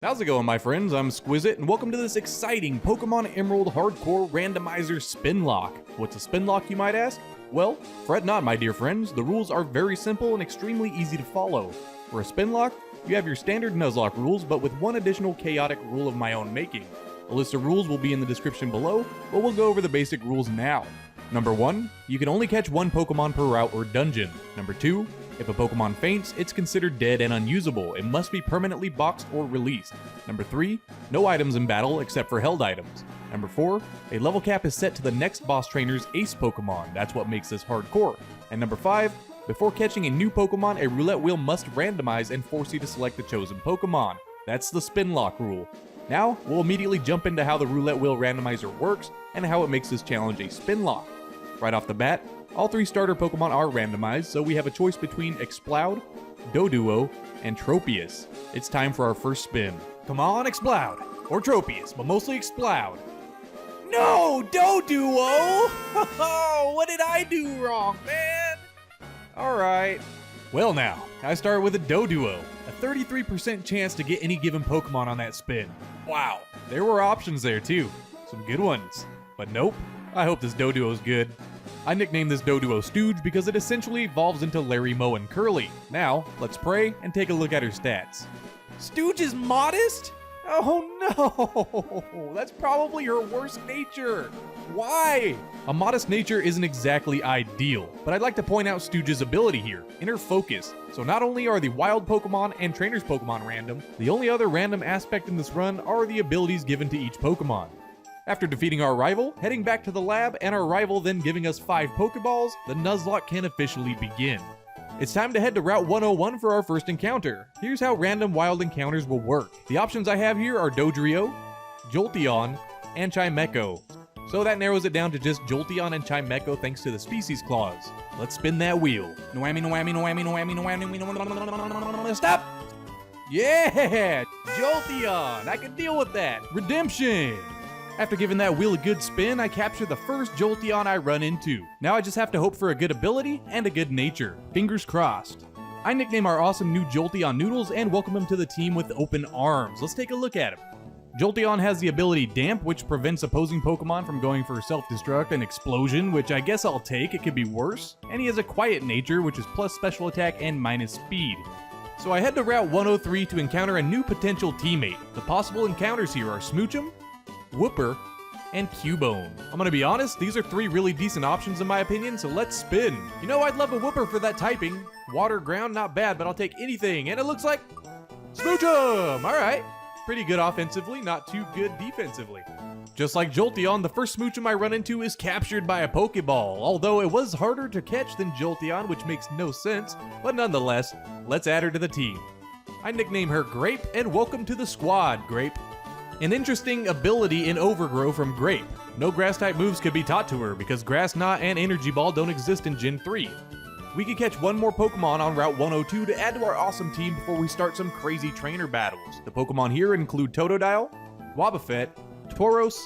How's it going, my friends? I'm Skwizzit, and welcome to this exciting Pokemon Emerald Hardcore Randomizer SpinLocke. What's a SpinLocke, you might ask? Well, fret not, my dear friends. The rules are very simple and extremely easy to follow. For a SpinLocke, you have your standard Nuzlocke rules, but with one additional chaotic rule of my own making. A list of rules will be in the description below, but we'll go over the basic rules now. Number 1, you can only catch one Pokemon per route or dungeon. Number 2, if a Pokemon faints, it's considered dead and unusable. It must be permanently boxed or released. Number 3, no items in battle except for held items. Number 4, a level cap is set to the next boss trainer's ace Pokemon. That's what makes this hardcore. And number 5, before catching a new Pokemon, a roulette wheel must randomize and force you to select the chosen Pokemon. That's the SpinLocke rule. Now, we'll immediately jump into how the roulette wheel randomizer works and how it makes this challenge a SpinLocke. Right off the bat, all 3 starter Pokemon are randomized, so we have a choice between Exploud, Doduo, and Tropius. It's time for our first spin. Come on, Exploud! Or Tropius, but mostly Exploud. No! Doduo! What did I do wrong, man? Alright. Well now, I start with a Doduo. A 33% chance to get any given Pokemon on that spin. Wow, there were options there too. Some good ones. But nope, I hope this Doduo's good. I nicknamed this Doduo Stooge because it essentially evolves into Larry, Moe, and Curly. Now, let's pray and take a look at her stats. Stooge is modest? Oh no! That's probably her worst nature. Why? A modest nature isn't exactly ideal, but I'd like to point out Stooge's ability here, Inner Focus. So not only are the wild Pokemon and trainers Pokemon random, the only other random aspect in this run are the abilities given to each Pokemon. After defeating our rival, heading back to the lab, and our rival then giving us 5 Pokeballs, the Nuzlocke can officially begin. It's time to head to Route 101 for our first encounter. Here's how random wild encounters will work. The options I have here are Dodrio, Jolteon, and Chimecho. So that narrows it down to just Jolteon and Chimecho thanks to the species clause. Let's spin that wheel. Stop! Yeah! Jolteon! I can deal with that! Redemption! After giving that wheel a good spin, I capture the first Jolteon I run into. Now I just have to hope for a good ability and a good nature. Fingers crossed. I nickname our awesome new Jolteon Noodles and welcome him to the team with open arms. Let's take a look at him. Jolteon has the ability Damp, which prevents opposing Pokemon from going for self-destruct, and Explosion, which I guess I'll take, it could be worse. And he has a Quiet Nature, which is plus special attack and minus speed. So I head to Route 103 to encounter a new potential teammate. The possible encounters here are Smoochum, Whooper, and Cubone. I'm gonna be honest, these are 3 really decent options in my opinion, so let's spin. You know, I'd love a Whooper for that typing. Water, ground, not bad, but I'll take anything, and it looks like Smoochum! Alright. Pretty good offensively, not too good defensively. Just like Jolteon, the first Smoochum I run into is captured by a Pokeball, although it was harder to catch than Jolteon, which makes no sense, but nonetheless, let's add her to the team. I nickname her Grape, and welcome to the squad, Grape. An interesting ability in Overgrow from Grape. No Grass-type moves could be taught to her because Grass Knot and Energy Ball don't exist in Gen 3. We can catch one more Pokemon on Route 102 to add to our awesome team before we start some crazy trainer battles. The Pokemon here include Totodile, Wobbuffet, Tauros,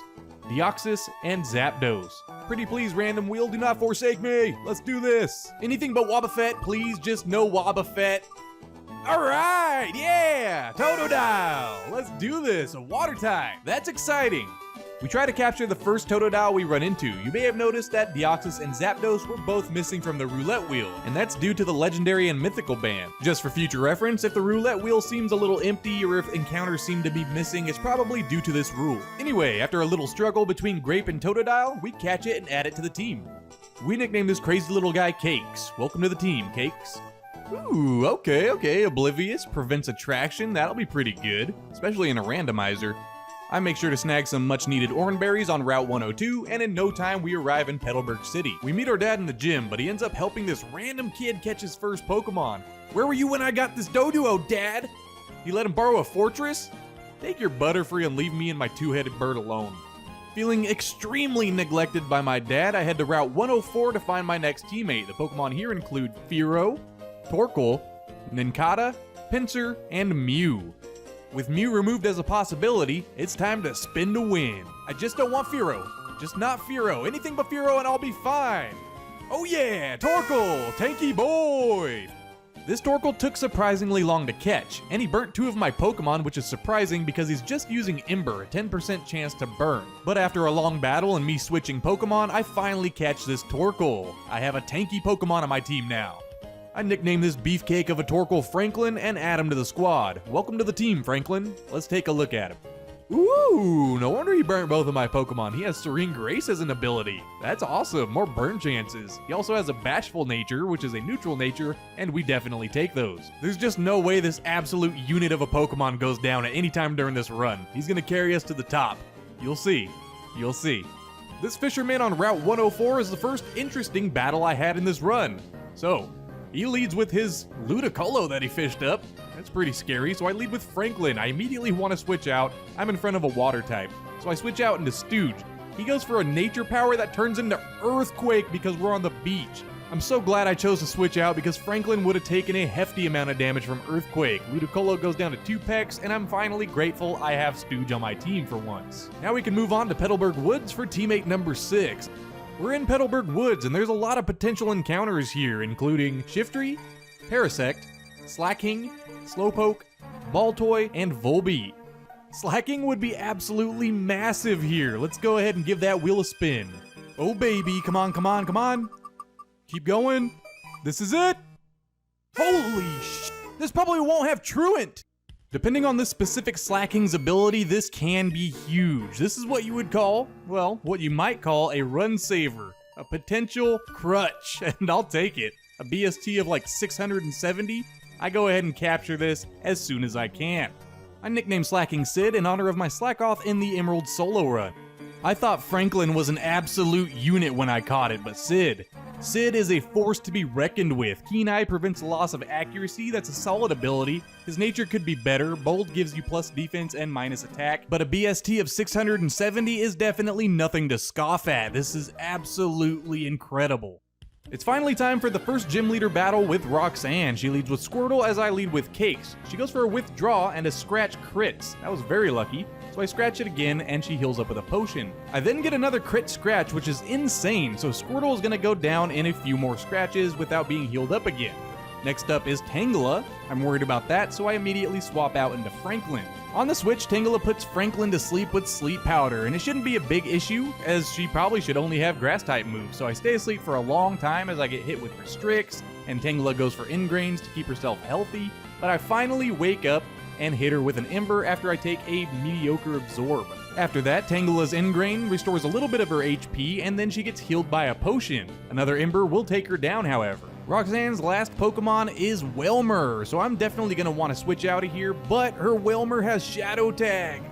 Deoxys, and Zapdos. Pretty please, random wheel, do not forsake me! Let's do this! Anything but Wobbuffet, please, just no Wobbuffet. Alright, yeah! Totodile! Let's do this, a water type! That's exciting! We try to capture the first Totodile we run into. You may have noticed that Deoxys and Zapdos were both missing from the roulette wheel, and that's due to the legendary and mythical ban. Just for future reference, if the roulette wheel seems a little empty or if encounters seem to be missing, it's probably due to this rule. Anyway, after a little struggle between Grape and Totodile, we catch it and add it to the team. We nickname this crazy little guy Cakes. Welcome to the team, Cakes. Ooh, okay, Oblivious, prevents attraction, that'll be pretty good, especially in a randomizer. I make sure to snag some much needed Oranberries on Route 102, and in no time we arrive in Petalburg City. We meet our dad in the gym, but he ends up helping this random kid catch his first Pokemon. Where were you when I got this Doduo, Dad? You let him borrow a fortress? Take your Butterfree and leave me and my 2-headed bird alone. Feeling extremely neglected by my dad, I head to Route 104 to find my next teammate. The Pokemon here include Fearow, Torkoal, Nincada, Pinsir, and Mew. With Mew removed as a possibility, it's time to spin to win. I just don't want Fearow. Just not Fearow. Anything but Fearow and I'll be fine. Oh yeah, Torkoal, tanky boy. This Torkoal took surprisingly long to catch, and he burnt 2 of my Pokemon, which is surprising because he's just using Ember, a 10% chance to burn. But after a long battle and me switching Pokemon, I finally catch this Torkoal. I have a tanky Pokemon on my team now. I nicknamed this beefcake of a Torkoal Franklin and add him to the squad. Welcome to the team, Franklin. Let's take a look at him. Ooh, no wonder he burnt both of my Pokemon. He has Serene Grace as an ability. That's awesome, more burn chances. He also has a Bashful nature, which is a neutral nature, and we definitely take those. There's just no way this absolute unit of a Pokemon goes down at any time during this run. He's gonna carry us to the top. You'll see. You'll see. This fisherman on Route 104 is the first interesting battle I had in this run. So, he leads with his Ludicolo that he fished up. That's pretty scary, so I lead with Franklin. I immediately want to switch out. I'm in front of a water type, so I switch out into Stooge. He goes for a nature power that turns into Earthquake because we're on the beach. I'm so glad I chose to switch out because Franklin would have taken a hefty amount of damage from Earthquake. Ludicolo goes down to 2 pecks, and I'm finally grateful I have Stooge on my team for once. Now we can move on to Petalburg Woods for teammate number 6. We're in Petalburg Woods, and there's a lot of potential encounters here, including Shiftry, Parasect, Slacking, Slowpoke, Baltoy, and Volbeat. Slacking would be absolutely massive here. Let's go ahead and give that wheel a spin. Oh baby, come on, come on, come on. Keep going. This is it. Holy sh! This probably won't have Truant. Depending on this specific Slacking's ability, this can be huge. This is what you would call, well, what you might call a run saver. A potential crutch, and I'll take it. A BST of like 670? I go ahead and capture this as soon as I can. I nicknamed Slacking Sid in honor of my Slack-Off in the Emerald solo run. I thought Franklin was an absolute unit when I caught it, but Sid is a force to be reckoned with. Keen Eye prevents loss of accuracy, that's a solid ability. His nature could be better, Bold gives you plus defense and minus attack, but a BST of 670 is definitely nothing to scoff at. This is absolutely incredible. It's finally time for the first gym leader battle with Roxanne. She leads with Squirtle as I lead with Cakes. She goes for a withdraw and a scratch crits. That was very lucky. So I scratch it again and she heals up with a potion. I then get another crit scratch, which is insane. So Squirtle is gonna go down in a few more scratches without being healed up again. Next up is Tangela. I'm worried about that, so I immediately swap out into Franklin. On the switch, Tangela puts Franklin to sleep with Sleep Powder, and it shouldn't be a big issue, as she probably should only have Grass-type moves, so I stay asleep for a long time as I get hit with Restricts, and Tangela goes for Ingrains to keep herself healthy, but I finally wake up and hit her with an Ember after I take a mediocre Absorb. After that, Tangela's Ingrain restores a little bit of her HP, and then she gets healed by a potion. Another Ember will take her down, however. Roxanne's last Pokemon is Whelmer, so I'm definitely going to want to switch out of here, but her Whelmer has Shadow Tag.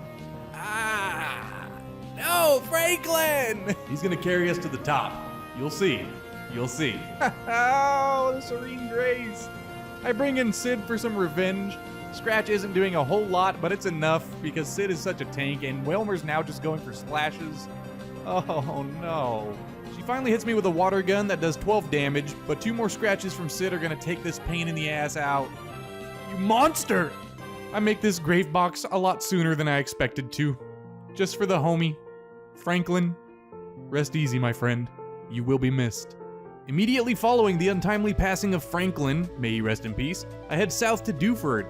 Ah! No, Franklin! He's going to carry us to the top. You'll see. You'll see. Oh, the Serene Grace. I bring in Sid for some revenge. Scratch isn't doing a whole lot, but it's enough because Sid is such a tank, and Whelmer's now just going for splashes. Oh, no. She finally hits me with a water gun that does 12 damage, but 2 more scratches from Sid are gonna take this pain in the ass out. You monster! I make this grave box a lot sooner than I expected to. Just for the homie. Franklin, rest easy, my friend. You will be missed. Immediately following the untimely passing of Franklin, may he rest in peace, I head south to Dewford.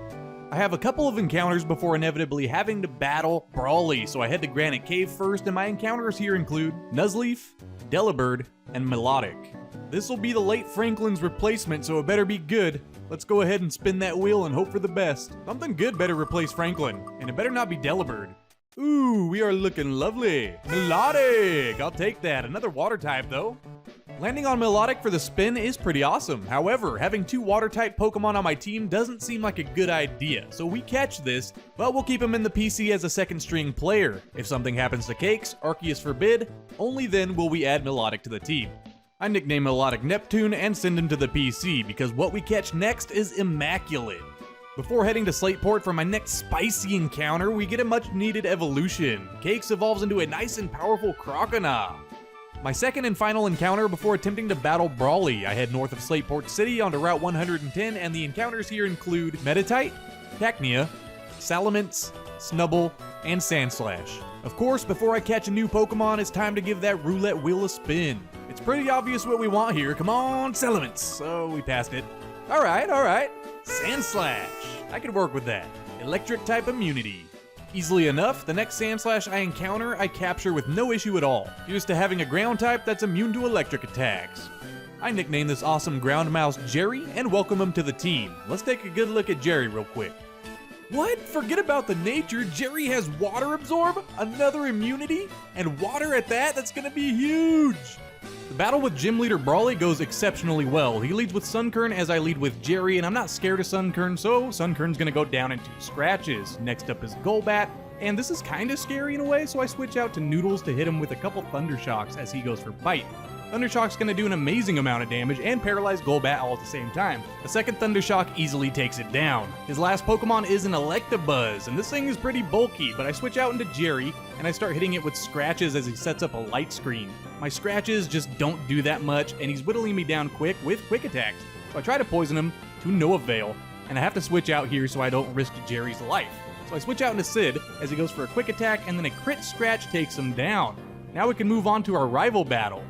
I have a couple of encounters before inevitably having to battle Brawley, so I head to Granite Cave first, and my encounters here include Nuzleaf, Delibird, and Melodic. This will be the late Franklin's replacement, so it better be good. Let's go ahead and spin that wheel and hope for the best. Something good better replace Franklin, and it better not be Delibird. Ooh, we are looking lovely. Melodic! I'll take that. Another water type, though. Landing on Melodic for the spin is pretty awesome. However, having 2 water-type Pokemon on my team doesn't seem like a good idea, so we catch this, but we'll keep him in the PC as a second-string player. If something happens to Cakes, Arceus forbid, only then will we add Melodic to the team. I nickname Melodic Neptune and send him to the PC, because what we catch next is immaculate. Before heading to Slateport for my next spicy encounter, we get a much-needed evolution. Cakes evolves into a nice and powerful Croconaw. My second and final encounter before attempting to battle Brawley. I head north of Slateport City onto Route 110, and the encounters here include Meditite, Cacnea, Salamence, Snubble, and Sandslash. Of course, before I catch a new Pokemon, it's time to give that roulette wheel a spin. It's pretty obvious what we want here. Come on, Salamence! Oh, we passed it. Alright. Sand Slash. I can work with that. Electric type immunity. Easily enough, the next Sand Slash I encounter, I capture with no issue at all. Used to having a ground type that's immune to electric attacks. I nicknamed this awesome ground mouse Jerry and welcome him to the team. Let's take a good look at Jerry real quick. What? Forget about the nature. Jerry has water absorb, another immunity, and water at that? That's gonna be huge. The battle with Gym Leader Brawley goes exceptionally well. He leads with Sunkern as I lead with Jerry, and I'm not scared of Sunkern, so Sunkern's gonna go down in 2 scratches. Next up is Golbat, and this is kinda scary in a way, so I switch out to Noodles to hit him with a couple Thunder Shocks as he goes for Bite. Thunder Shock's gonna do an amazing amount of damage and paralyze Golbat all at the same time. The second Thunder Shock easily takes it down. His last Pokemon is an Electabuzz, and this thing is pretty bulky, but I switch out into Jerry, and I start hitting it with scratches as he sets up a light screen. My scratches just don't do that much, and he's whittling me down quick with quick attacks. So I try to poison him, to no avail, and I have to switch out here so I don't risk Jerry's life. So I switch out into Sid as he goes for a quick attack, and then a crit scratch takes him down. Now we can move on to our rival battle.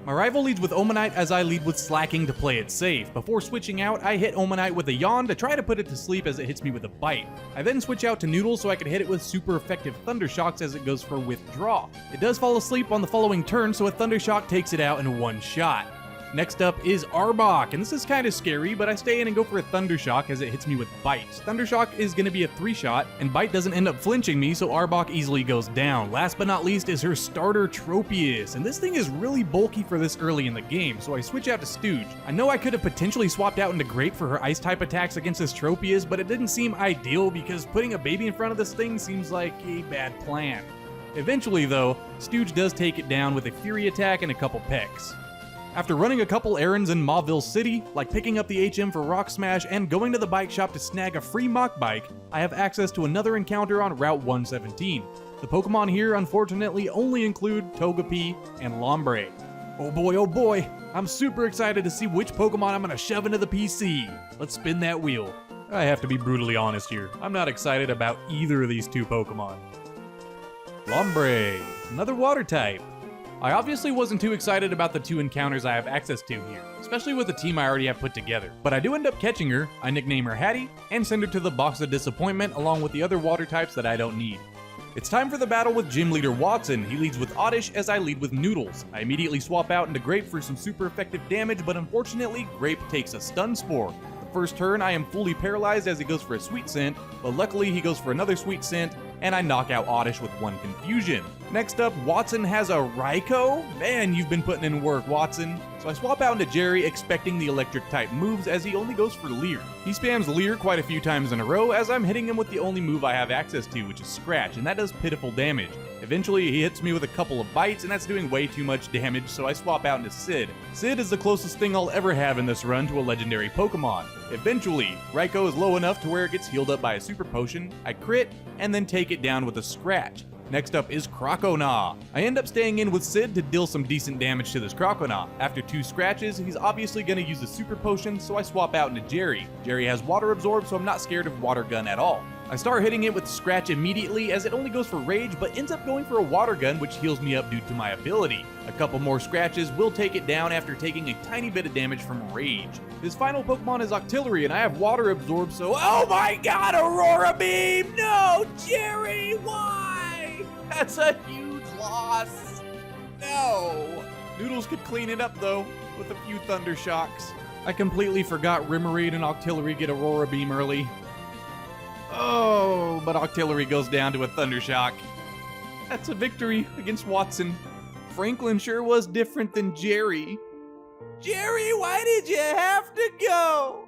My rival leads with Omanite as I lead with Slacking to play it safe. Before switching out, I hit Omanite with a Yawn to try to put it to sleep as it hits me with a Bite. I then switch out to Noodles so I can hit it with super effective Thunder Shocks as it goes for Withdraw. It does fall asleep on the following turn, so a Thunder Shock takes it out in 1 shot. Next up is Arbok, and this is kind of scary, but I stay in and go for a Thunder Shock as it hits me with Bite. Thunder Shock is going to be a 3-shot, and Bite doesn't end up flinching me, so Arbok easily goes down. Last but not least is her starter Tropius, and this thing is really bulky for this early in the game, so I switch out to Stooge. I know I could have potentially swapped out into Grape for her Ice-type attacks against this Tropius, but it didn't seem ideal because putting a baby in front of this thing seems like a bad plan. Eventually, though, Stooge does take it down with a Fury attack and a couple pecks. After running a couple errands in Mauville City, like picking up the HM for Rock Smash and going to the bike shop to snag a free mock bike, I have access to another encounter on Route 117. The Pokemon here unfortunately only include Togepi and Lombre. Oh boy, I'm super excited to see which Pokemon I'm gonna shove into the PC. Let's spin that wheel. I have to be brutally honest here, I'm not excited about either of these 2 Pokemon. Lombre, another water type. I obviously wasn't too excited about the 2 encounters I have access to here, especially with the team I already have put together. But I do end up catching her, I nickname her Hattie, and send her to the Box of Disappointment along with the other water types that I don't need. It's time for the battle with Gym Leader Watson. He leads with Oddish as I lead with Noodles. I immediately swap out into Grape for some super effective damage, but unfortunately, Grape takes a Stun Spore. The first turn, I am fully paralyzed as he goes for a Sweet Scent, but luckily he goes for another Sweet Scent, and I knock out Oddish with 1 Confusion. Next up, Watson has a Raikou? Man, you've been putting in work, Watson. So I swap out into Jerry, expecting the electric type moves as he only goes for Leer. He spams Leer quite a few times in a row as I'm hitting him with the only move I have access to, which is Scratch, and that does pitiful damage. Eventually, he hits me with a couple of bites, and that's doing way too much damage, so I swap out into Sid. Sid is the closest thing I'll ever have in this run to a legendary Pokemon. Eventually, Raikou is low enough to where it gets healed up by a super potion, I crit, and then take it down with a Scratch. Next up is Croconaw. I end up staying in with Sid to deal some decent damage to this Croconaw. After 2 scratches, he's obviously going to use a super potion, so I swap out into Jerry. Jerry has water absorb, so I'm not scared of water gun at all. I start hitting it with Scratch immediately as it only goes for Rage, but ends up going for a water gun, which heals me up due to my ability. A couple more scratches will take it down after taking a tiny bit of damage from Rage. His final Pokemon is Octillery, and I have water absorb, so oh my god, Aurora Beam! No, Jerry, why? That's a huge loss. No. Noodles could clean it up though, with a few Thunder Shocks. I completely forgot Remoraid and Octillery get Aurora Beam early. Oh, but Octillery goes down to a Thunder Shock. That's a victory against Watson. Franklin sure was different than Jerry. Jerry, why did you have to go?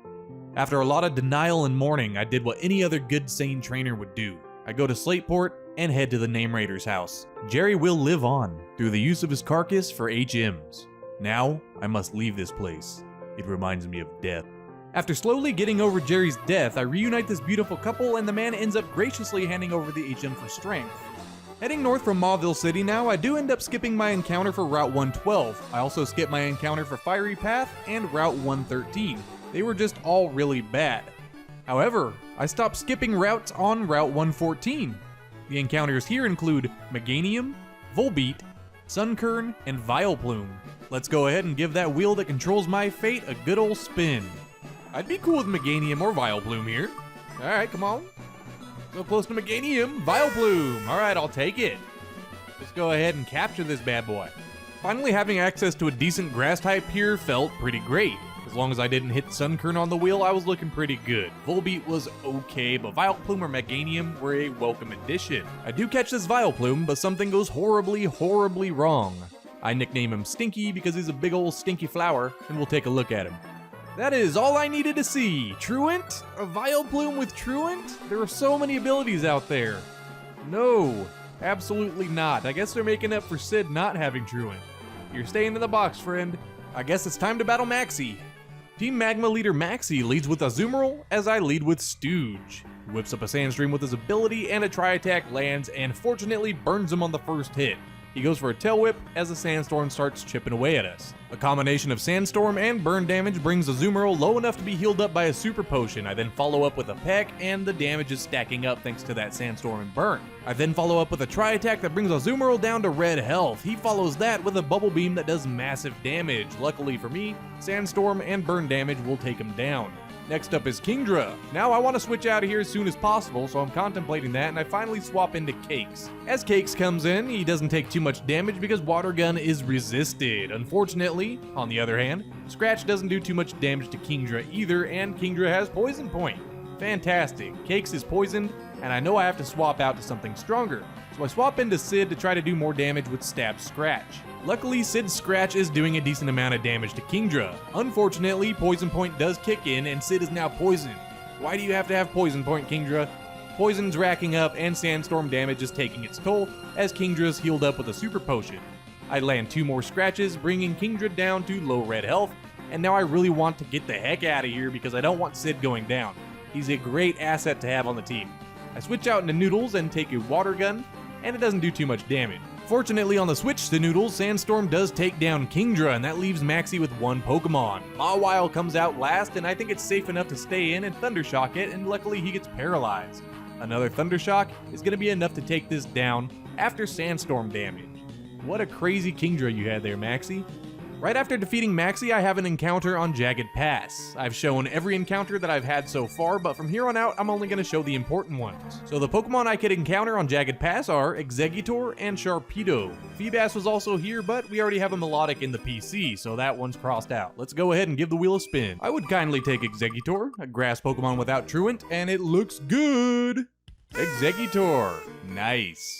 After a lot of denial and mourning, I did what any other good sane trainer would do. I go to Slateport and head to the Name Raider's house. Jerry will live on through the use of his carcass for HMs. Now, I must leave this place. It reminds me of death. After slowly getting over Jerry's death, I reunite this beautiful couple and the man ends up graciously handing over the HM for strength. Heading north from Mauville City now, I do end up skipping my encounter for Route 112. I also skip my encounter for Fiery Path and Route 113. They were just all really bad. However, I stopped skipping routes on Route 114. The encounters here include Meganium, Volbeat, Sunkern, and Vileplume. Let's go ahead and give that wheel that controls my fate a good ol' spin. I'd be cool with Meganium or Vileplume here. All right, come on. So close to Meganium, Vileplume. All right, I'll take it. Let's go ahead and capture this bad boy. Finally having access to a decent grass type here felt pretty great. As long as I didn't hit Sunkern on the wheel, I was looking pretty good. Volbeat was okay, but Vileplume or Meganium were a welcome addition. I do catch this Vileplume, but something goes horribly, horribly wrong. I nickname him Stinky because he's a big old stinky flower, and we'll take a look at him. That is all I needed to see. Truant? A Vileplume with Truant? There are so many abilities out there. No, absolutely not. I guess they're making up for Sid not having Truant. You're staying in the box, friend. I guess it's time to battle Maxie. Team Magma leader Maxie leads with Azumarill, as I lead with Stooge. He whips up a Sandstream with his ability, and a Tri-Attack lands and fortunately burns him on the first hit. He goes for a Tail Whip as the Sandstorm starts chipping away at us. A combination of Sandstorm and burn damage brings Azumarill low enough to be healed up by a Super Potion. I then follow up with a Peck, and the damage is stacking up thanks to that Sandstorm and burn. I then follow up with a Tri-Attack that brings Azumarill down to red health. He follows that with a Bubble Beam that does massive damage. Luckily for me, Sandstorm and burn damage will take him down. Next up is Kingdra. Now I want to switch out of here as soon as possible, so I'm contemplating that, and I finally swap into Cakes. As Cakes comes in, he doesn't take too much damage because Water Gun is resisted. Unfortunately, on the other hand, Scratch doesn't do too much damage to Kingdra either, and Kingdra has Poison Point. Fantastic. Cakes is poisoned, and I know I have to swap out to something stronger. So I swap into Sid to try to do more damage with Stab Scratch. Luckily, Sid's Scratch is doing a decent amount of damage to Kingdra. Unfortunately, Poison Point does kick in, and Sid is now poisoned. Why do you have to have Poison Point, Kingdra? Poison's racking up, and Sandstorm damage is taking its toll, as Kingdra's healed up with a Super Potion. I land 2 more Scratches, bringing Kingdra down to low red health, and now I really want to get the heck out of here because I don't want Sid going down. He's a great asset to have on the team. I switch out into Noodles and take a Water Gun, and it doesn't do too much damage. Fortunately, on the switch to Noodles, Sandstorm does take down Kingdra, and that leaves Maxie with 1 Pokemon. Mawile comes out last, and I think it's safe enough to stay in and Thundershock it, and luckily he gets paralyzed. Another Thundershock is going to be enough to take this down after Sandstorm damage. What a crazy Kingdra you had there, Maxie. Right after defeating Maxie, I have an encounter on Jagged Pass. I've shown every encounter that I've had so far, but from here on out, I'm only going to show the important ones. So the Pokemon I could encounter on Jagged Pass are Exeggutor and Sharpedo. Feebas was also here, but we already have a Melodic in the PC, so that one's crossed out. Let's go ahead and give the wheel a spin. I would kindly take Exeggutor, a grass Pokemon without Truant, and it looks good! Exeggutor. Nice.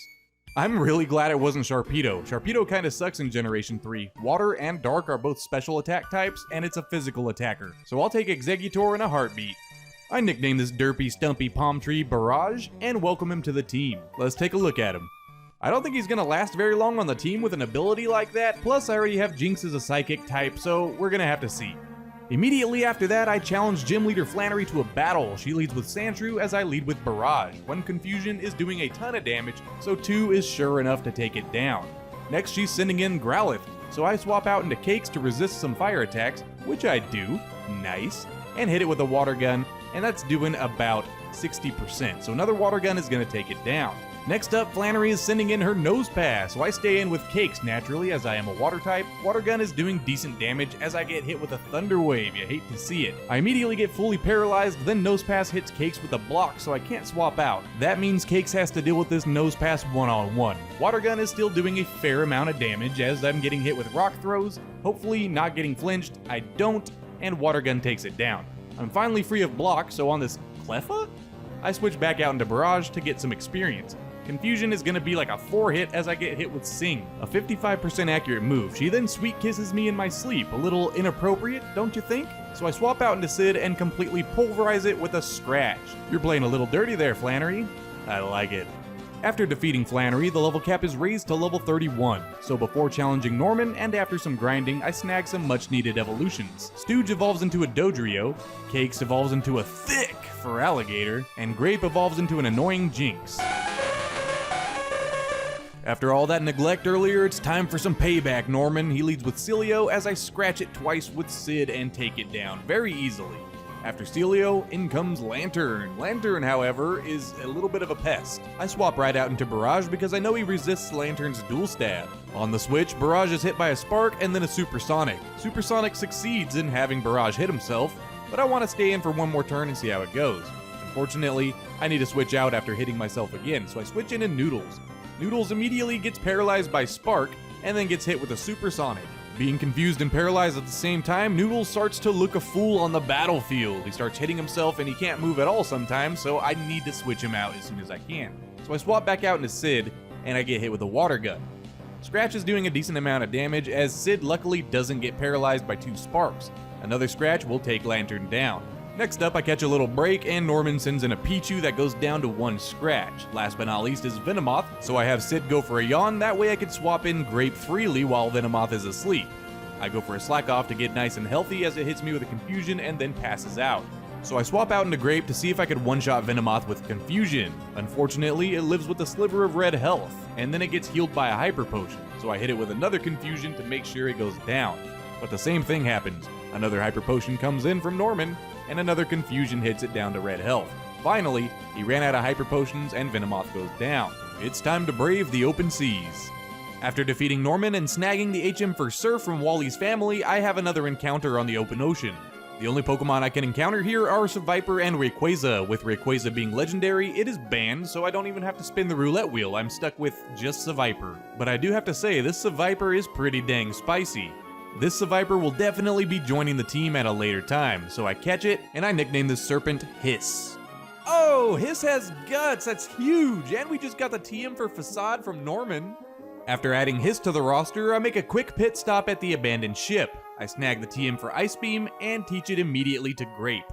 I'm really glad it wasn't Sharpedo. Sharpedo kinda sucks in Generation 3. Water and Dark are both special attack types, and it's a physical attacker. So I'll take Exeggutor in a heartbeat. I nicknamed this derpy, stumpy palm tree Barrage, and welcome him to the team. Let's take a look at him. I don't think he's gonna last very long on the team with an ability like that, plus I already have Jinx as a psychic type, so we're gonna have to see. Immediately after that, I challenge Gym Leader Flannery to a battle. She leads with Sandshrew as I lead with Barrage. 1 Confusion is doing a ton of damage, so 2 is sure enough to take it down. Next, she's sending in Growlithe, so I swap out into Cakes to resist some fire attacks, which I do, nice, and hit it with a Water Gun, and that's doing about 60%, so another Water Gun is going to take it down. Next up, Flannery is sending in her Nose Pass, so I stay in with Cakes naturally as I am a water type. Water Gun is doing decent damage as I get hit with a Thunder Wave, you hate to see it. I immediately get fully paralyzed, then Nose Pass hits Cakes with a block, so I can't swap out. That means Cakes has to deal with this Nose Pass one-on-one. Water Gun is still doing a fair amount of damage as I'm getting hit with Rock Throws, hopefully not getting flinched, I don't, and Water Gun takes it down. I'm finally free of block, so on this Cleffa, I switch back out into Barrage to get some experience. Confusion is going to be like a 4-hit as I get hit with Sing, a 55% accurate move. She then sweet kisses me in my sleep, a little inappropriate, don't you think? So I swap out into Sid and completely pulverize it with a Scratch. You're playing a little dirty there, Flannery. I like it. After defeating Flannery, the level cap is raised to level 31, so before challenging Norman and after some grinding, I snag some much needed evolutions. Stooge evolves into a Dodrio, Cakes evolves into a thick Feraligatr, and Grape evolves into an annoying Jinx. After all that neglect earlier, it's time for some payback, Norman. He leads with Celio as I scratch it twice with Sid and take it down very easily. After Celio, in comes Lantern. Lantern, however, is a little bit of a pest. I swap right out into Barrage because I know he resists Lantern's dual stab. On the switch, Barrage is hit by a Spark and then a Supersonic. Supersonic succeeds in having Barrage hit himself, but I want to stay in for one more turn and see how it goes. Unfortunately, I need to switch out after hitting myself again, so I switch in Noodles. Noodles immediately gets paralyzed by Spark, and then gets hit with a Supersonic. Being confused and paralyzed at the same time, Noodles starts to look a fool on the battlefield. He starts hitting himself and he can't move at all sometimes, so I need to switch him out as soon as I can. So I swap back out into Sid, and I get hit with a Water Gun. Scratch is doing a decent amount of damage, as Sid luckily doesn't get paralyzed by 2 Sparks. Another Scratch will take Lantern down. Next up, I catch a little break, and Norman sends in a Pichu that goes down to 1 Scratch. Last but not least is Venomoth, so I have Sid go for a Yawn, that way I can swap in Grape freely while Venomoth is asleep. I go for a Slack Off to get nice and healthy as it hits me with a Confusion and then passes out. So I swap out into Grape to see if I could one-shot Venomoth with Confusion. Unfortunately, it lives with a sliver of red health, and then it gets healed by a Hyper Potion, so I hit it with another Confusion to make sure it goes down. But the same thing happens. Another Hyper Potion comes in from Norman, and another Confusion hits it down to red health. Finally, he ran out of Hyper Potions and Venomoth goes down. It's time to brave the open seas. After defeating Norman and snagging the HM for Surf from Wally's family, I have another encounter on the open ocean. The only Pokemon I can encounter here are Seviper and Rayquaza. With Rayquaza being legendary, it is banned, so I don't even have to spin the roulette wheel. I'm stuck with just Seviper. But I do have to say, this Seviper is pretty dang spicy. This Seviper will definitely be joining the team at a later time, so I catch it, and I nickname this Serpent Hiss. Oh, Hiss has guts, that's huge, and we just got the TM for Facade from Norman. After adding Hiss to the roster, I make a quick pit stop at the abandoned ship. I snag the TM for Ice Beam, and teach it immediately to Grape.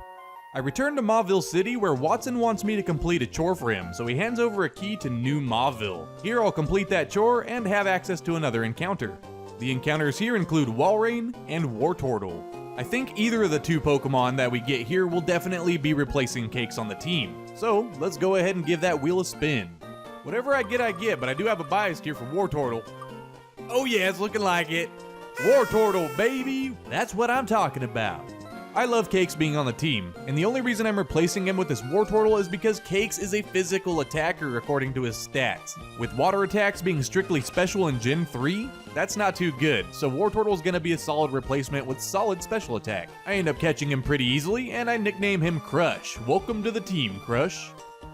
I return to Mauville City, where Watson wants me to complete a chore for him, so he hands over a key to New Mauville. Here I'll complete that chore, and have access to another encounter. The encounters here include Walrein and Wartortle. I think either of the 2 Pokemon that we get here will definitely be replacing Cakes on the team. So let's go ahead and give that wheel a spin. Whatever I get, but I do have a bias here for Wartortle. Oh yeah, it's looking like it. Wartortle, baby! That's what I'm talking about. I love Cakes being on the team, and the only reason I'm replacing him with this Wartortle is because Cakes is a physical attacker according to his stats. With water attacks being strictly special in Gen 3, that's not too good, so Wartortle's gonna be a solid replacement with solid special attack. I end up catching him pretty easily, and I nickname him Crush. Welcome to the team, Crush.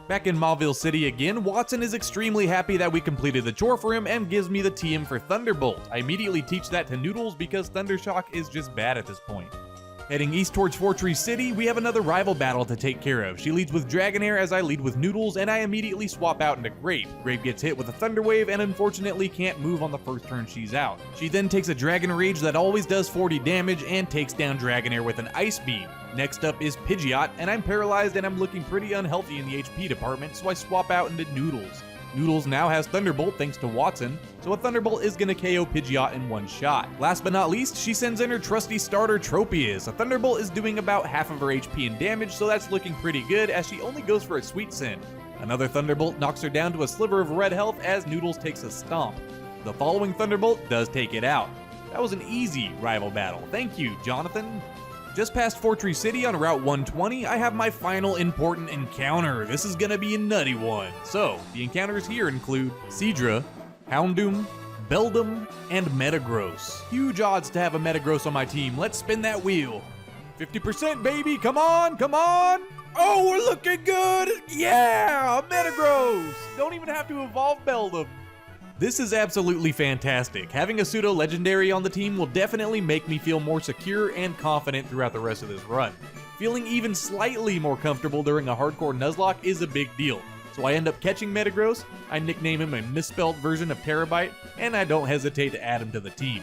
Back in Mauville City again, Watson is extremely happy that we completed the chore for him and gives me the TM for Thunderbolt. I immediately teach that to Noodles because Thundershock is just bad at this point. Heading east towards Fortree City, we have another rival battle to take care of. She leads with Dragonair as I lead with Noodles, and I immediately swap out into Grape. Grape gets hit with a Thunder Wave and unfortunately can't move on the first turn she's out. She then takes a Dragon Rage that always does 40 damage and takes down Dragonair with an Ice Beam. Next up is Pidgeot, and I'm paralyzed and I'm looking pretty unhealthy in the HP department, so I swap out into Noodles. Noodles now has Thunderbolt thanks to Watson, so a Thunderbolt is going to KO Pidgeot in one shot. Last but not least, she sends in her trusty starter Tropius. A Thunderbolt is doing about half of her HP and damage, so that's looking pretty good as she only goes for a Sweet Scent. Another Thunderbolt knocks her down to a sliver of red health as Noodles takes a Stomp. The following Thunderbolt does take it out. That was an easy rival battle. Thank you, Jonathan. Just past Fortree City on Route 120, I have my final important encounter. This is gonna be a nutty one. So, the encounters here include Seadra, Houndoom, Beldum, and Metagross. Huge odds to have a Metagross on my team. Let's spin that wheel. 50%, baby, come on, come on! Oh, we're looking good! Yeah, a Metagross! Don't even have to evolve Beldum. This is absolutely fantastic. Having a pseudo-legendary on the team will definitely make me feel more secure and confident throughout the rest of this run. Feeling even slightly more comfortable during a hardcore Nuzlocke is a big deal. So I end up catching Metagross, I nickname him a misspelled version of Terabyte, and I don't hesitate to add him to the team.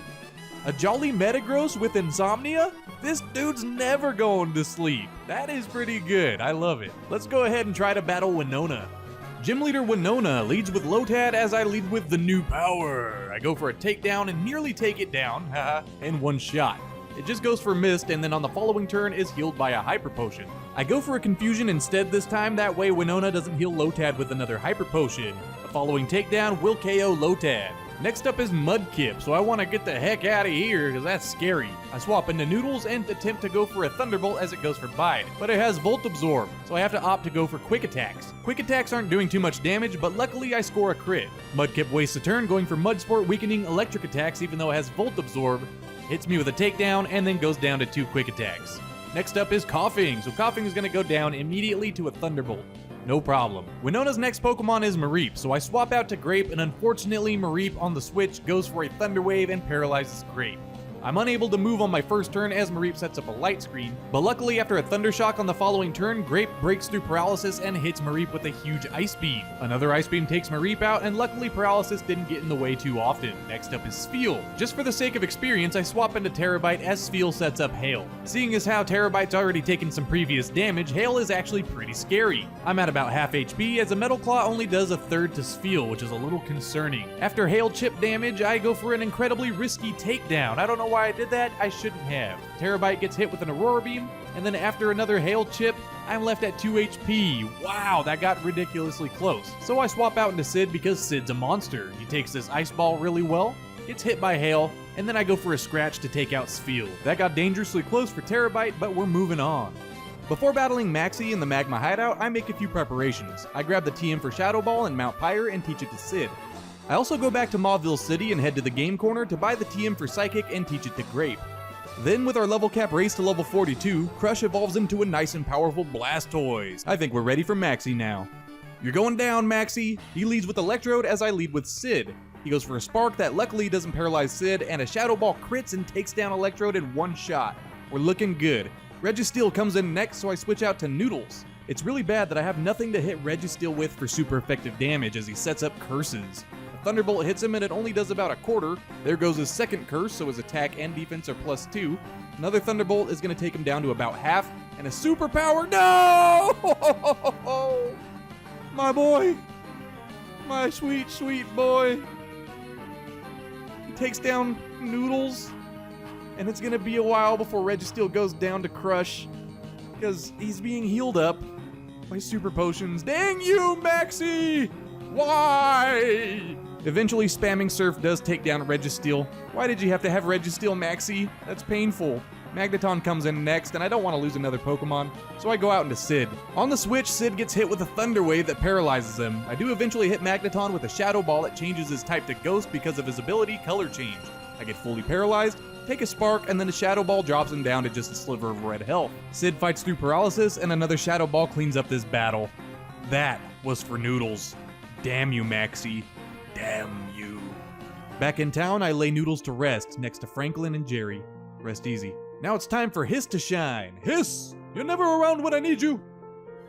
A jolly Metagross with insomnia? This dude's never going to sleep. That is pretty good, I love it. Let's go ahead and try to battle Winona. Gym Leader Winona leads with Lotad as I lead with the new power. I go for a takedown and nearly take it down, haha, in one shot. It just goes for missed and then on the following turn is healed by a Hyper Potion. I go for a Confusion instead this time, that way Winona doesn't heal Lotad with another Hyper Potion. The following takedown will KO Lotad. Next up is Mudkip, so I want to get the heck out of here because that's scary. I swap into Noodles and attempt to go for a Thunderbolt as it goes for Bide, but it has Volt Absorb, so I have to opt to go for Quick Attacks. Quick Attacks aren't doing too much damage, but luckily I score a crit. Mudkip wastes a turn going for Mud Sport, weakening Electric Attacks even though it has Volt Absorb, hits me with a takedown, and then goes down to 2 Quick Attacks. Next up is Coughing, so Coughing is going to go down immediately to a Thunderbolt. No problem. Winona's next Pokemon is Mareep, so I swap out to Grape, and unfortunately Mareep on the switch goes for a Thunder Wave and paralyzes Grape. I'm unable to move on my first turn as Mareep sets up a light screen, but luckily after a Thunder Shock on the following turn, Grape breaks through Paralysis and hits Mareep with a huge Ice Beam. Another Ice Beam takes Mareep out, and luckily Paralysis didn't get in the way too often. Next up is Spheal. Just for the sake of experience, I swap into Terabyte as Spheal sets up Hail. Seeing as how Terabyte's already taken some previous damage, Hail is actually pretty scary. I'm at about half HP as a Metal Claw only does a third to Spheal, which is a little concerning. After Hail chip damage, I go for an incredibly risky takedown. I don't know why I did that, I shouldn't have. Terabyte gets hit with an Aurora Beam, and then after another Hail chip, I'm left at 2 HP. Wow, that got ridiculously close. So I swap out into Sid because Sid's a monster. He takes this Ice Ball really well, gets hit by Hail, and then I go for a Scratch to take out Spheal. That got dangerously close for Terabyte, but we're moving on. Before battling Maxie in the Magma Hideout, I make a few preparations. I grab the TM for Shadow Ball and Mount Pyre and teach it to Sid. I also go back to Mauville City and head to the game corner to buy the TM for Psychic and teach it to Grape. Then with our level cap raised to level 42, Crush evolves into a nice and powerful Blastoise. I think we're ready for Maxie now. You're going down, Maxie! He leads with Electrode as I lead with Sid. He goes for a Spark that luckily doesn't paralyze Sid, and a Shadow Ball crits and takes down Electrode in one shot. We're looking good. Registeel comes in next, so I switch out to Noodles. It's really bad that I have nothing to hit Registeel with for super effective damage as he sets up Curses. Thunderbolt hits him and it only does about a quarter. There goes his second curse, so his attack and defense are +2. Another Thunderbolt is going to take him down to about half. And a superpower, no! My boy. My sweet, sweet boy. He takes down Noodles. And it's going to be a while before Registeel goes down to Crush. Because he's being healed up by super potions. Dang you, Maxie! Why? Eventually, spamming Surf does take down Registeel. Why did you have to have Registeel, Maxie? That's painful. Magneton comes in next, and I don't want to lose another Pokemon, so I go out into Sid. On the switch, Sid gets hit with a Thunder Wave that paralyzes him. I do eventually hit Magneton with a Shadow Ball that changes his type to Ghost because of his ability Color Change. I get fully paralyzed, take a Spark, and then a Shadow Ball drops him down to just a sliver of red health. Sid fights through Paralysis, and another Shadow Ball cleans up this battle. That was for Noodles. Damn you, Maxie. Damn you. Back in town, I lay Noodles to rest next to Franklin and Jerry. Rest easy. Now it's time for Hiss to shine. Hiss! You're never around when I need you.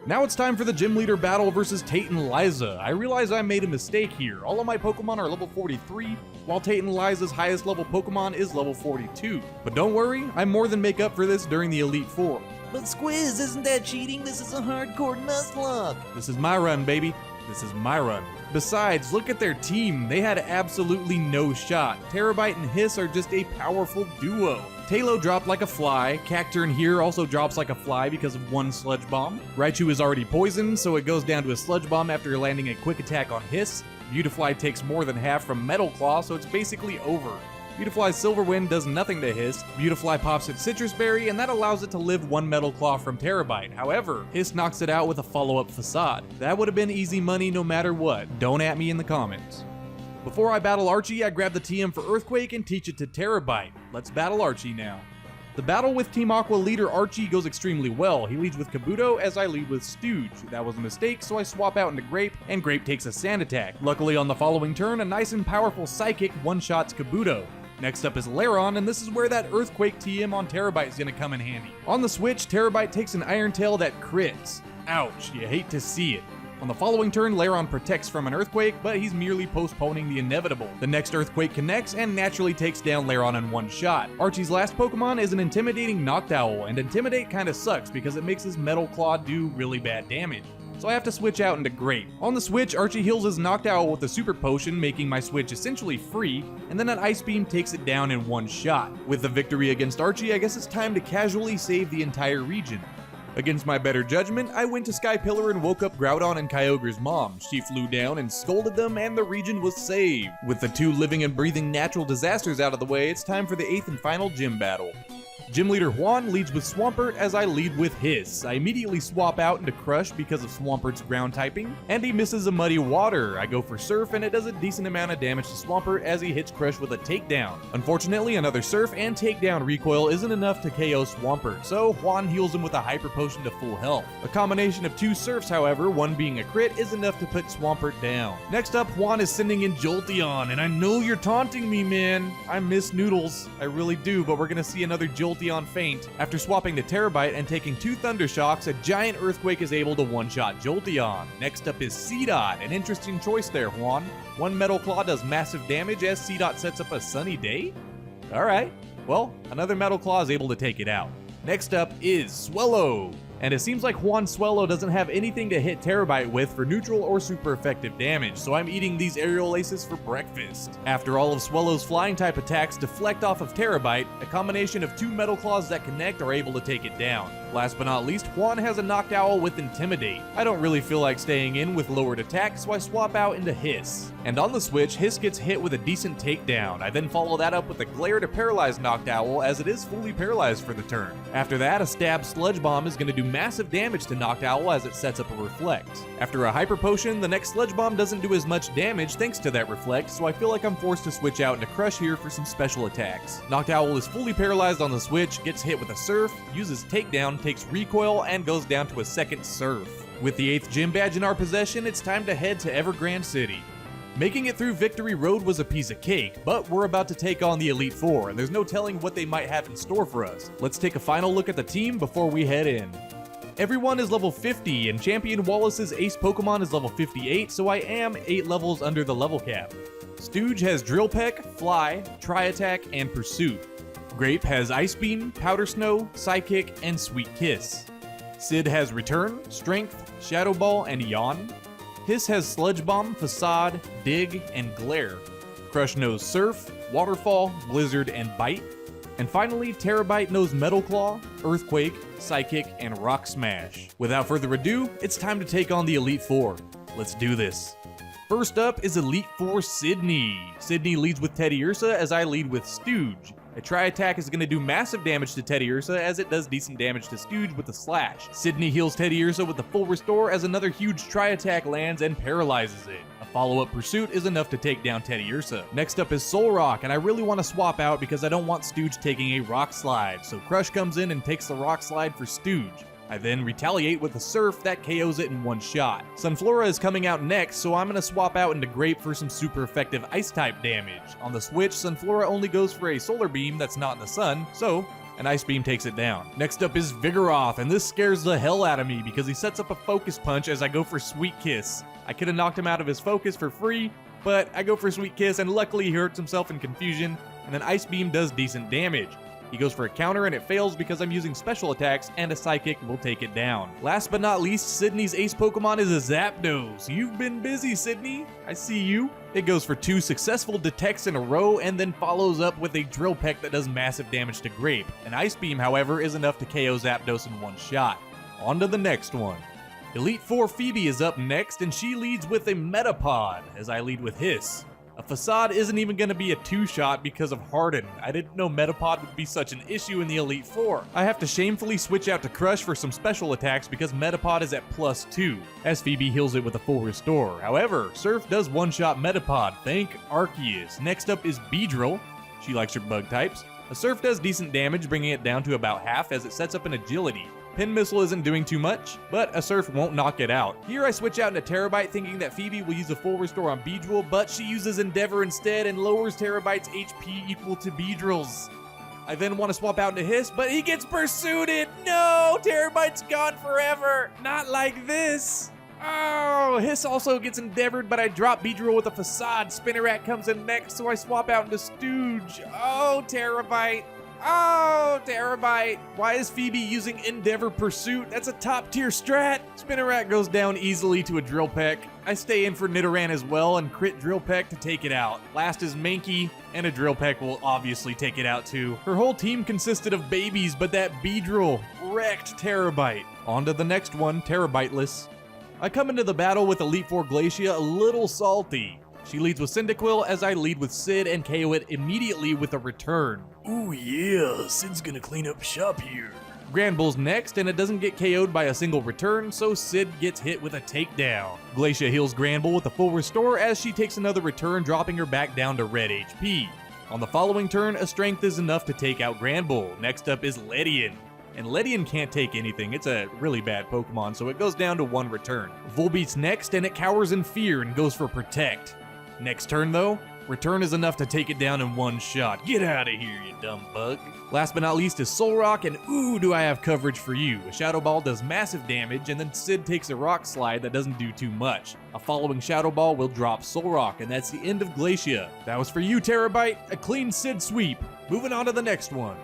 Now it's time for the gym leader battle versus Tate and Liza. I realize I made a mistake here. All of my Pokemon are level 43, while Tate and Liza's highest level Pokemon is level 42. But don't worry, I more than make up for this during the Elite Four. But Squizz, isn't that cheating? This is a hardcore Nuzlocke. This is my run, baby. This is my run. Besides, look at their team. They had absolutely no shot. Terabyte and Hiss are just a powerful duo. Talo dropped like a fly. Cacturne here also drops like a fly because of one Sludge Bomb. Raichu is already poisoned, so it goes down to a Sludge Bomb after landing a quick attack on Hiss. Beautifly takes more than half from Metal Claw, so it's basically over. Beautifly's Silver Wind does nothing to Hiss. Beautifly pops its Citrus Berry, and that allows it to live one Metal Claw from Terabyte. However, Hiss knocks it out with a follow-up Facade. That would have been easy money no matter what. Don't at me in the comments. Before I battle Archie, I grab the TM for Earthquake and teach it to Terabyte. Let's battle Archie now. The battle with Team Aqua leader Archie goes extremely well. He leads with Kabuto as I lead with Stooge. That was a mistake, so I swap out into Grape, and Grape takes a Sand Attack. Luckily on the following turn, a nice and powerful Psychic one-shots Kabuto. Next up is Lairon, and this is where that Earthquake TM on Terabyte is going to come in handy. On the switch, Terabyte takes an Iron Tail that crits. Ouch, you hate to see it. On the following turn, Lairon protects from an Earthquake, but he's merely postponing the inevitable. The next Earthquake connects and naturally takes down Lairon in one shot. Archie's last Pokemon is an intimidating Noctowl, and Intimidate kinda sucks because it makes his Metal Claw do really bad damage. So I have to switch out into Grape. On the switch, Archie heals his Noctowl with a Super Potion, making my switch essentially free, and then an Ice Beam takes it down in one shot. With the victory against Archie, I guess it's time to casually save the entire region. Against my better judgment, I went to Sky Pillar and woke up Groudon and Kyogre's mom. She flew down and scolded them, and the region was saved. With the two living and breathing natural disasters out of the way, it's time for the 8th and final gym battle. Gym Leader Hoenn leads with Swampert as I lead with Hiss. I immediately swap out into Crush because of Swampert's ground typing, and he misses a Muddy Water. I go for Surf and it does a decent amount of damage to Swampert as he hits Crush with a Takedown. Unfortunately, another Surf and Takedown recoil isn't enough to KO Swampert, so Hoenn heals him with a Hyper Potion to full health. A combination of 2 Surfs, however, one being a crit, is enough to put Swampert down. Next up, Hoenn is sending in Jolteon, and I know you're taunting me, man. I miss Noodles. I really do, but we're gonna see another Jolteon feint. After swapping to Terabyte and taking 2 Thunder Shocks, a giant Earthquake is able to one-shot Jolteon. Next up is C-Dot, an interesting choice there, Hoenn. 1 Metal Claw does massive damage as C-Dot sets up a sunny day? Alright, well, another Metal Claw is able to take it out. Next up is Swellow. And it seems like Hoenn Swellow doesn't have anything to hit Terabyte with for neutral or super effective damage, so I'm eating these aerial aces for breakfast. After all of Swellow's flying type attacks deflect off of Terabyte, a combination of 2 Metal Claws that connect are able to take it down. Last but not least, Hoenn has a Knocked Owl with Intimidate. I don't really feel like staying in with lowered attack, so I swap out into Hiss. And on the switch, Hiss gets hit with a decent takedown. I then follow that up with a Glare to paralyze Knocked Owl as it is fully paralyzed for the turn. After that, a Stab Sludge Bomb is going to do massive damage to Knocked Owl as it sets up a Reflect. After a Hyper Potion, the next Sludge Bomb doesn't do as much damage thanks to that Reflect, so I feel like I'm forced to switch out into Crush here for some special attacks. Knocked Owl is fully paralyzed on the switch, gets hit with a Surf, uses Takedown, takes Recoil, and goes down to a second Surf. With the 8th Gym Badge in our possession, it's time to head to Evergrande City. Making it through Victory Road was a piece of cake, but we're about to take on the Elite Four, and there's no telling what they might have in store for us. Let's take a final look at the team before we head in. Everyone is level 50, and Champion Wallace's ace Pokemon is level 58, so I am 8 levels under the level cap. Stooge has Drill Peck, Fly, Tri-Attack, and Pursuit. Grape has Ice Beam, Powder Snow, Psychic, and Sweet Kiss. Sid has Return, Strength, Shadow Ball, and Yawn. Hiss has Sludge Bomb, Facade, Dig, and Glare. Crush knows Surf, Waterfall, Blizzard, and Bite. And finally, Terabyte knows Metal Claw, Earthquake, Psychic, and Rock Smash. Without further ado, it's time to take on the Elite Four. Let's do this. First up is Elite Four Sydney. Sydney leads with Teddiursa as I lead with Stooge. A Tri-Attack is going to do massive damage to Teddiursa as it does decent damage to Stooge with a Slash. Sydney heals Teddiursa with the full Restore as another huge Tri-Attack lands and paralyzes it. A follow-up Pursuit is enough to take down Teddiursa. Next up is Solrock, and I really want to swap out because I don't want Stooge taking a Rock Slide, so Crush comes in and takes the Rock Slide for Stooge. I then retaliate with a Surf that KOs it in one shot. Sunflora is coming out next, so I'm going to swap out into Grape for some super effective Ice-type damage. On the switch, Sunflora only goes for a Solar Beam that's not in the sun, so an Ice Beam takes it down. Next up is Vigoroth, and this scares the hell out of me because he sets up a Focus Punch as I go for Sweet Kiss. I could have knocked him out of his focus for free, but I go for Sweet Kiss, and luckily he hurts himself in confusion, and an Ice Beam does decent damage. He goes for a counter and it fails because I'm using special attacks and a Psychic will take it down. Last but not least, Sydney's ace Pokemon is a Zapdos. You've been busy, Sydney. I see you. It goes for 2 successful Detects in a row and then follows up with a Drill Peck that does massive damage to Grape. An Ice Beam, however, is enough to KO Zapdos in one shot. On to the next one. Elite Four Phoebe is up next and she leads with a Metapod as I lead with Hiss. A Facade isn't even going to be a 2-shot because of Harden. I didn't know Metapod would be such an issue in the Elite Four. I have to shamefully switch out to Crush for some special attacks because Metapod is at +2, as Phoebe heals it with a full Restore. However, Surf does one-shot Metapod, thank Arceus. Next up is Beedrill. She likes her bug types. A Surf does decent damage, bringing it down to about half as it sets up an Agility. Pin Missile isn't doing too much, but a Surf won't knock it out. Here I switch out into Terabyte thinking that Phoebe will use a full Restore on Beedrill, but she uses Endeavor instead and lowers Terabyte's HP equal to Beedrill's. I then want to swap out into Hiss, but he gets pursued! No! Terabyte's gone forever! Not like this! Oh, Hiss also gets Endeavored, but I drop Beedrill with a Facade. Spinarak comes in next, so I swap out into Stooge. Oh, Terabyte. Oh, Terabyte. Why is Phoebe using Endeavor Pursuit? That's a top tier strat. Spinarak goes down easily to a Drill Peck. I stay in for Nidoran as well and crit Drill Peck to take it out. Last is Mankey, and a Drill Peck will obviously take it out too. Her whole team consisted of babies, but that Beedrill wrecked Terabyte. On to the next one, Terabyteless. I come into the battle with Elite Four Glacia a little salty. She leads with Cyndaquil as I lead with Sid and KO it immediately with a return. Ooh yeah, Sid's gonna clean up shop here. Granbull's next, and it doesn't get KO'd by a single return, so Sid gets hit with a takedown. Glacia heals Granbull with a full restore as she takes another return, dropping her back down to red HP. On the following turn, a strength is enough to take out Granbull. Next up is Ledian. And Ledian can't take anything, it's a really bad Pokemon, so it goes down to 1 return. Volbeat's next, and it cowers in fear and goes for Protect. Next turn though, return is enough to take it down in 1 shot. Get out of here, you dumb bug. Last but not least is Solrock, and ooh, do I have coverage for you. A Shadow Ball does massive damage, and then Sid takes a Rock Slide that doesn't do too much. A following Shadow Ball will drop Solrock, and that's the end of Glacia. That was for you, Terabyte, a clean Sid sweep. Moving on to the next one.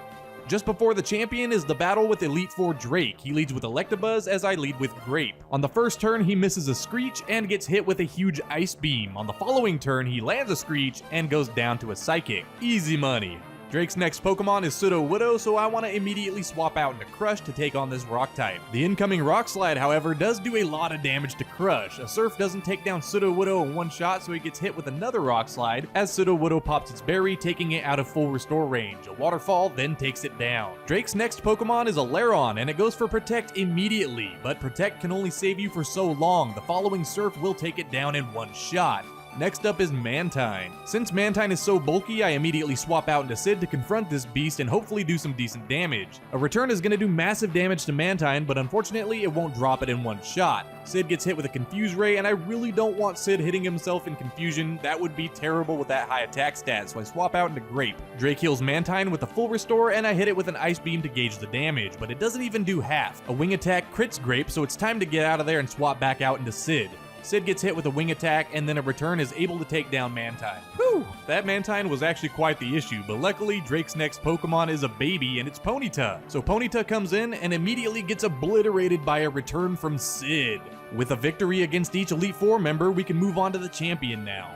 Just before the champion is the battle with Elite Four Drake. He leads with Electabuzz as I lead with Grape. On the first turn, he misses a Screech and gets hit with a huge Ice Beam. On the following turn, he lands a Screech and goes down to a Psychic. Easy money. Drake's next Pokemon is Sudowoodo, so I want to immediately swap out into Crush to take on this Rock type. The incoming Rock Slide, however, does do a lot of damage to Crush. A Surf doesn't take down Sudowoodo in 1 shot, so he gets hit with another Rock Slide as Sudowoodo pops its berry, taking it out of full restore range. A Waterfall then takes it down. Drake's next Pokemon is a Lairon, and it goes for Protect immediately, but Protect can only save you for so long. The following Surf will take it down in 1 shot. Next up is Mantine. Since Mantine is so bulky, I immediately swap out into Sid to confront this beast and hopefully do some decent damage. A return is going to do massive damage to Mantine, but unfortunately it won't drop it in 1 shot. Sid gets hit with a Confuse Ray, and I really don't want Sid hitting himself in confusion. That would be terrible with that high attack stat, so I swap out into Grape. Drake heals Mantine with a full restore, and I hit it with an Ice Beam to gauge the damage, but it doesn't even do half. A Wing Attack crits Grape, so it's time to get out of there and swap back out into Sid. Sid gets hit with a Wing Attack, and then a return is able to take down Mantine. Whew! That Mantine was actually quite the issue, but luckily Drake's next Pokemon is a baby, and it's Ponyta. So Ponyta comes in and immediately gets obliterated by a return from Sid. With a victory against each Elite Four member, we can move on to the champion now.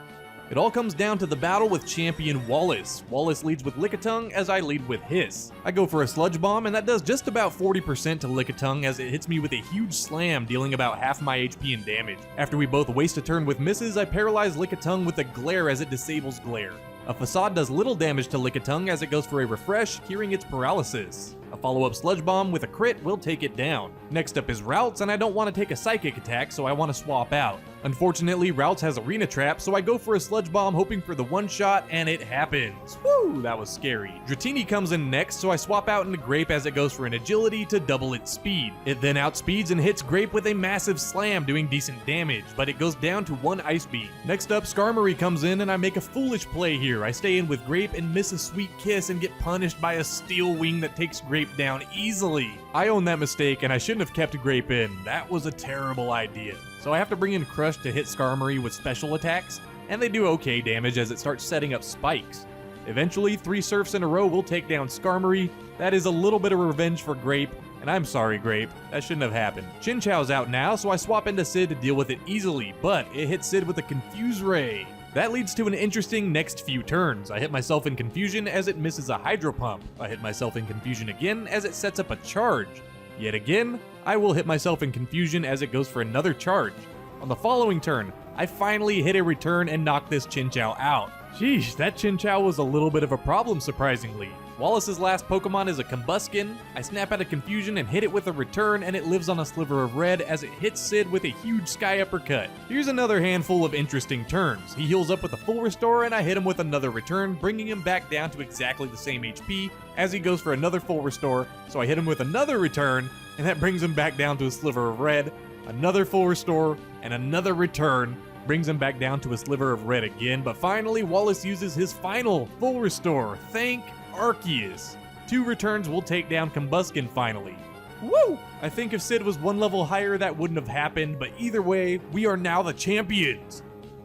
It all comes down to the battle with champion Wallace. Wallace leads with Lickitung as I lead with Hiss. I go for a Sludge Bomb, and that does just about 40% to Lickitung as it hits me with a huge slam, dealing about half my HP and damage. After we both waste a turn with misses, I paralyze Lickitung with a Glare as it disables Glare. A Facade does little damage to Lickitung as it goes for a Refresh, curing its paralysis. A follow-up Sludge Bomb with a crit will take it down. Next up is Routes, and I don't want to take a Psychic attack, so I want to swap out. Unfortunately, Routes has Arena Trap, so I go for a Sludge Bomb hoping for the 1 shot, and it happens. Woo, that was scary. Dratini comes in next, so I swap out into Grape as it goes for an Agility to double its speed. It then outspeeds and hits Grape with a massive slam, doing decent damage, but it goes down to 1 Ice Beam. Next up, Skarmory comes in, and I make a foolish play here. I stay in with Grape and miss a Sweet Kiss and get punished by a Steel Wing that takes Grape down easily. I own that mistake, and I shouldn't have kept Grape in. That was a terrible idea. So I have to bring in Crush to hit Skarmory with special attacks, and they do okay damage as it starts setting up spikes. Eventually, 3 Surfs in a row will take down Skarmory. That is a little bit of revenge for Grape, and I'm sorry, Grape. That shouldn't have happened. Chinchou's out now, so I swap into Sid to deal with it easily, but it hits Sid with a Confuse Ray. That leads to an interesting next few turns. I hit myself in confusion as it misses a Hydro Pump. I hit myself in confusion again as it sets up a charge. Yet again, I will hit myself in confusion as it goes for another charge. On the following turn, I finally hit a return and knock this Chinchou out. Sheesh, that Chinchou was a little bit of a problem surprisingly. Wallace's last Pokemon is a Combuskin. I snap out of confusion and hit it with a return, and it lives on a sliver of red as it hits Sid with a huge Sky Uppercut. Here's another handful of interesting turns. He heals up with a full restore, and I hit him with another return, bringing him back down to exactly the same HP as he goes for another full restore, so I hit him with another return, and that brings him back down to a sliver of red, another full restore, and another return, brings him back down to a sliver of red again, but finally Wallace uses his final full restore. Thank Arceus. 2 returns will take down Combuskin finally. Woo! I think if Sid was 1 level higher that wouldn't have happened, but either way, we are now the champions.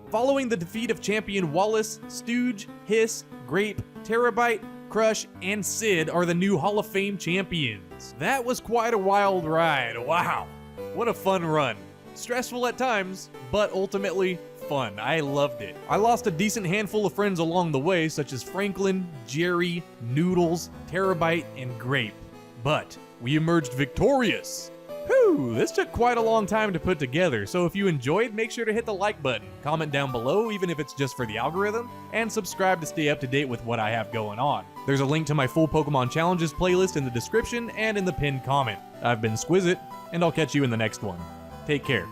Following the defeat of champion Wallace, Stooge, Hiss, Grape, Terabyte, Crush, and Sid are the new Hall of Fame champions. That was quite a wild ride. Wow. What a fun run. Stressful at times, but ultimately fun. I loved it. I lost a decent handful of friends along the way, such as Franklin, Jerry, Noodles, Terabyte, and Grape. But we emerged victorious. Whew! Whew, this took quite a long time to put together, so if you enjoyed, make sure to hit the like button, comment down below even if it's just for the algorithm, and subscribe to stay up to date with what I have going on. There's a link to my full Pokemon Challenges playlist in the description and in the pinned comment. I've been Skwizzit, and I'll catch you in the next one. Take care.